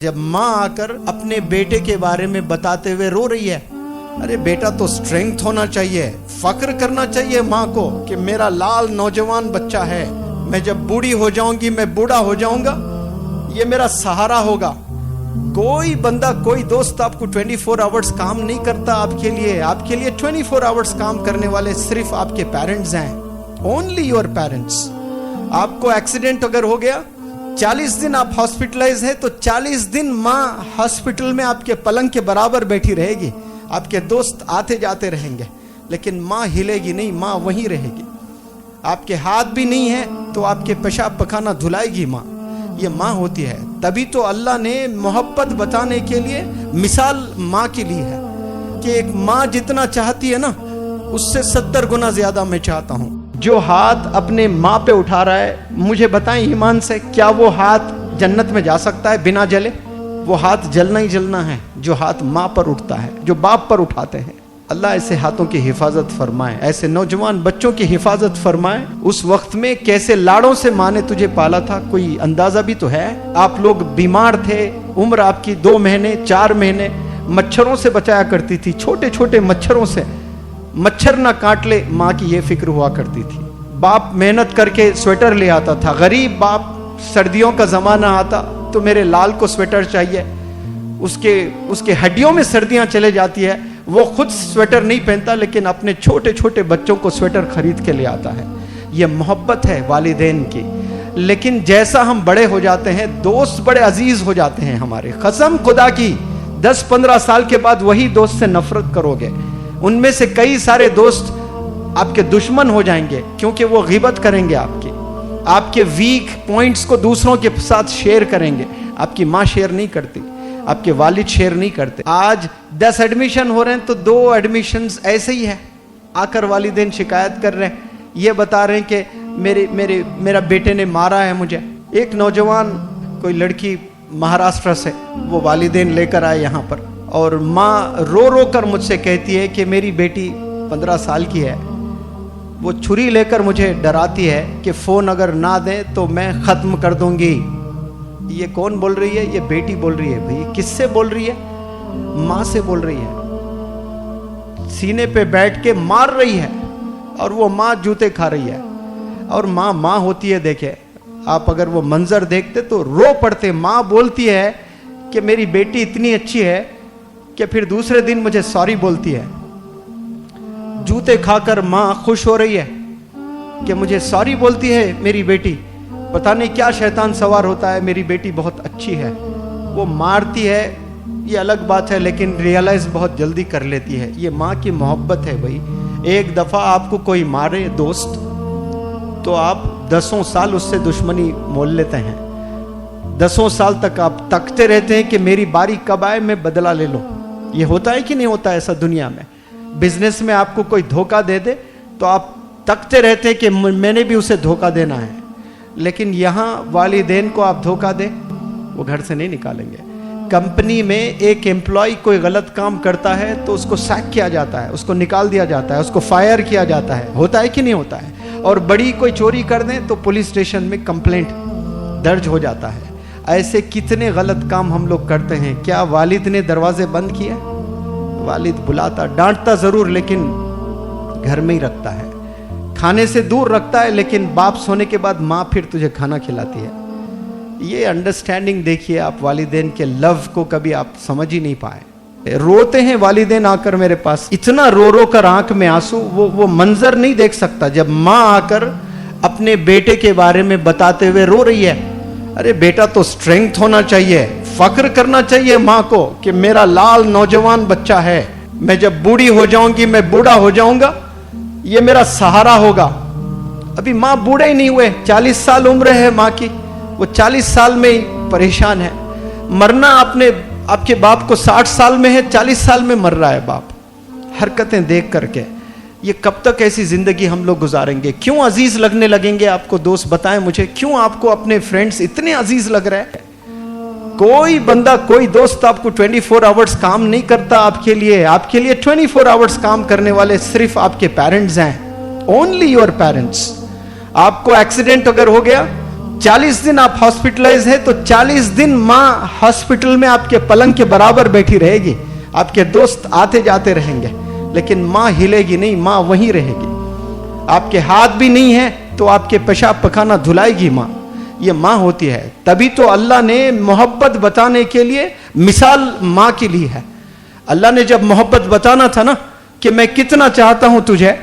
जब माँ आकर अपने बेटे के बारे में बताते हुए रो रही है, अरे बेटा तो स्ट्रेंथ होना चाहिए, फक्र करना चाहिए माँ को कि मेरा लाल नौजवान बच्चा है, मैं जब बूढ़ी हो जाऊंगी, मैं बूढ़ा हो जाऊंगा, ये मेरा सहारा होगा। कोई बंदा, कोई दोस्त आपको 24 आवर्स काम नहीं करता आपके लिए 24 आवर्स काम करने वाले सिर्फ आपके पेरेंट्स हैं, ओनली योर पेरेंट्स। आपको एक्सीडेंट अगर हो गया, 40 दिन आप हॉस्पिटलाइज है, तो 40 दिन माँ हॉस्पिटल में आपके पलंग के बराबर बैठी रहेगी, आपके दोस्त आते जाते रहेंगे, लेकिन माँ हिलेगी नहीं, माँ वहीं रहेगी। आपके हाथ भी नहीं है तो आपके पेशाब पखाना धुलाएगी माँ, ये माँ होती है। तभी तो अल्लाह ने मोहब्बत बताने के लिए मिसाल माँ के लिए है कि एक माँ जितना चाहती है ना, उससे 70 गुना ज्यादा मैं चाहता हूँ। जो हाथ अपने माँ पे उठा रहा है, मुझे बताएं ईमान से, क्या वो हाथ जन्नत में जा सकता है बिना जले? वो हाथ जलना ही जलना है जो हाथ माँ पर उठता है, जो बाप पर उठाते हैं। अल्लाह ऐसे हाथों की हिफाजत फरमाए, ऐसे नौजवान बच्चों की हिफाजत फरमाए। उस वक्त में कैसे लाड़ों से माँ ने तुझे पाला था, कोई अंदाजा भी तो है। आप लोग बीमार थे, उम्र आपकी 2 महीने 4 महीने, मच्छरों से बचाया करती थी, छोटे छोटे मच्छरों से, मच्छर ना काट ले, माँ की ये फिक्र हुआ करती थी। बाप मेहनत करके स्वेटर ले आता था, गरीब बाप, सर्दियों का जमाना आता तो मेरे लाल को स्वेटर चाहिए, उसके हड्डियों में सर्दियां चले जाती है, वो खुद स्वेटर नहीं पहनता, लेकिन अपने छोटे छोटे बच्चों को स्वेटर खरीद के ले आता है। ये मोहब्बत है वालिदैन की। लेकिन जैसा हम बड़े हो जाते हैं, दोस्त बड़े अजीज हो जाते हैं हमारे। कसम खुदा की, 10-15 साल के बाद वही दोस्त से नफरत करोगे, उनमें से कई सारे दोस्त आपके दुश्मन हो जाएंगे, क्योंकि वो गिबत करेंगे आपके वीक पॉइंट्स को दूसरों के साथ शेयर करेंगे। आपकी माँ शेयर नहीं करती, आपके वालिद शेयर नहीं करते। आज 10 एडमिशन हो रहे हैं तो 2 एडमिशंस ऐसे ही है, आकर वालिदैन शिकायत कर रहे हैं, ये बता रहे हैं कि मेरा बेटे ने मारा है मुझे। एक नौजवान, कोई लड़की महाराष्ट्र से, वो वालिदैन लेकर आए यहाँ पर, और माँ रो रो कर मुझसे कहती है कि मेरी बेटी 15 साल की है, वो छुरी लेकर मुझे डराती है कि फ़ोन अगर ना दें तो मैं ख़त्म कर दूंगी। ये कौन बोल रही है? ये बेटी बोल रही है। भाई किससे बोल रही है? माँ से बोल रही है। सीने पे बैठ के मार रही है और वो माँ जूते खा रही है। और माँ माँ होती है। देखे आप, अगर वो मंजर देखते तो रो पड़ते। माँ बोलती है कि मेरी बेटी इतनी अच्छी है कि फिर दूसरे दिन मुझे सॉरी बोलती है। जूते खाकर माँ खुश हो रही है कि मुझे सॉरी बोलती है मेरी बेटी। पता नहीं क्या शैतान सवार होता है, मेरी बेटी बहुत अच्छी है। वो मारती है, ये अलग बात है, लेकिन रियलाइज बहुत जल्दी कर लेती है। ये माँ की मोहब्बत है भाई। एक दफ़ा आपको कोई मारे दोस्त, तो आप 10 साल उससे दुश्मनी मोल लेते हैं। 10 साल तक आप तकते रहते हैं कि मेरी बारी कब आए, मैं बदला ले लूँ। ये होता है कि नहीं होता ऐसा दुनिया में? बिजनेस में आपको कोई धोखा दे दे तो आप तकते रहते हैं कि मैंने भी उसे धोखा देना है। लेकिन यहाँ वालिदैन को आप धोखा दे, वो घर से नहीं निकालेंगे। कंपनी में एक एम्प्लॉय कोई गलत काम करता है तो उसको सैक किया जाता है, उसको निकाल दिया जाता है, उसको फायर किया जाता है। होता है कि नहीं होता है? और बड़ी कोई चोरी कर दें तो पुलिस स्टेशन में कंप्लेंट दर्ज हो जाता है। ऐसे कितने गलत काम हम लोग करते हैं। क्या वालिद ने दरवाजे बंद किए? वालिद बुलाता, डांटता जरूर, लेकिन घर में ही रखता है, खाने से दूर रखता है, लेकिन बाप सोने के बाद माँ फिर तुझे खाना खिलाती है। ये अंडरस्टैंडिंग देखिए आप, वालिदैन के लव को कभी आप समझ ही नहीं पाए। रोते हैं वालिदैन आकर मेरे पास, इतना रो रो कर आंख में आंसू। वो मंजर नहीं देख सकता जब माँ आकर अपने बेटे के बारे में बताते हुए रो रही है। अरे बेटा तो स्ट्रेंथ होना चाहिए, फक्र करना चाहिए माँ को कि मेरा लाल नौजवान बच्चा है, मैं जब बूढ़ी हो जाऊंगी, मैं बूढ़ा हो जाऊंगा, ये मेरा सहारा होगा। अभी माँ बूढ़े ही नहीं हुए, 40 साल उम्र है माँ की, वो 40 साल में ही परेशान है। मरना आपके बाप को 60 साल में है, 40 साल में मर रहा है बाप। हरकतें देख करके ये कब तक ऐसी जिंदगी हम लोग गुजारेंगे? क्यों अजीज लगने लगेंगे आपको दोस्त? बताएं मुझे, क्यों आपको अपने फ्रेंड्स इतने अजीज लग रहे हैं? कोई बंदा, कोई दोस्त आपको 24 आवर्स काम नहीं करता आपके लिए 24 आवर्स काम करने वाले सिर्फ आपके पेरेंट्स हैं, ओनली योर पेरेंट्स। आपको एक्सीडेंट अगर हो गया, 40 दिन आप हॉस्पिटलाइज है तो 40 दिन माँ हॉस्पिटल में आपके पलंग के बराबर बैठी रहेगी, आपके दोस्त आते जाते रहेंगे, लेकिन माँ हिलेगी नहीं, माँ वहीं रहेगी। आपके हाथ भी नहीं है तो आपके पेशाब पखाना धुलाएगी माँ, ये माँ होती है। तभी तो अल्लाह ने मोहब्बत बताने के लिए मिसाल माँ की ली है। अल्लाह ने जब मोहब्बत बताना था ना कि मैं कितना चाहता हूं तुझे,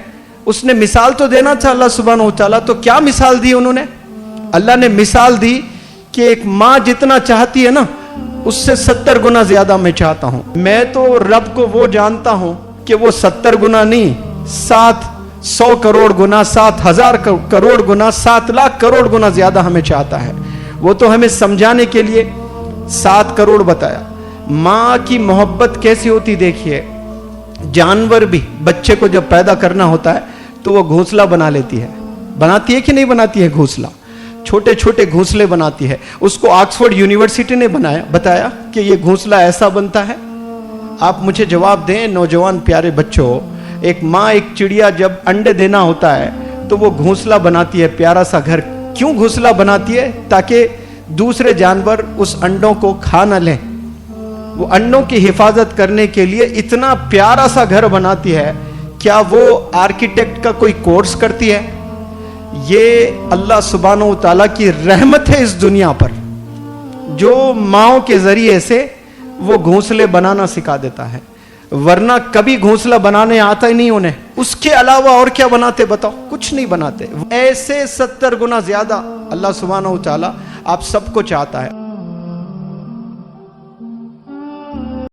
उसने मिसाल तो देना था अल्लाह सुब्हानहू व तआला। तो क्या मिसाल दी उन्होंने? अल्लाह ने मिसाल दी कि एक माँ जितना चाहती है ना, उससे 70 गुना ज्यादा मैं चाहता हूं। मैं तो रब को वो जानता हूं कि वो 70 गुना नहीं, 700 करोड़ गुना, 7,000 करोड़ गुना, 7 लाख करोड़ गुना ज्यादा हमें चाहता है। वो तो हमें समझाने के लिए 7 करोड़ बताया। माँ की मोहब्बत कैसी होती देखिए। जानवर भी बच्चे को जब पैदा करना होता है तो वो घोंसला बना लेती है, बनाती है कि नहीं बनाती है? घोंसला, छोटे छोटे घोंसले बनाती है। उसको ऑक्सफोर्ड यूनिवर्सिटी ने बताया कि ये घोंसला ऐसा बनता है। आप मुझे जवाब दें नौजवान प्यारे बच्चों, एक माँ, एक चिड़िया जब अंडे देना होता है तो वो घोंसला बनाती है, प्यारा सा घर। क्यों घोंसला बनाती है? ताकि दूसरे जानवर उस अंडों को खा न लें। वो अंडों की हिफाजत करने के लिए इतना प्यारा सा घर बनाती है। क्या वो आर्किटेक्ट का कोई कोर्स करती है? ये अल्लाह सुब्हानहू व तआला की रहमत है इस दुनिया पर, जो माओ के जरिए से वो घोंसले बनाना सिखा देता है, वरना कभी घोंसला बनाने आता ही नहीं उन्हें। उसके अलावा और क्या बनाते बताओ? कुछ नहीं बनाते। ऐसे 70 गुना ज्यादा अल्लाह सुब्हानहू व तआला आप सबको चाहता है।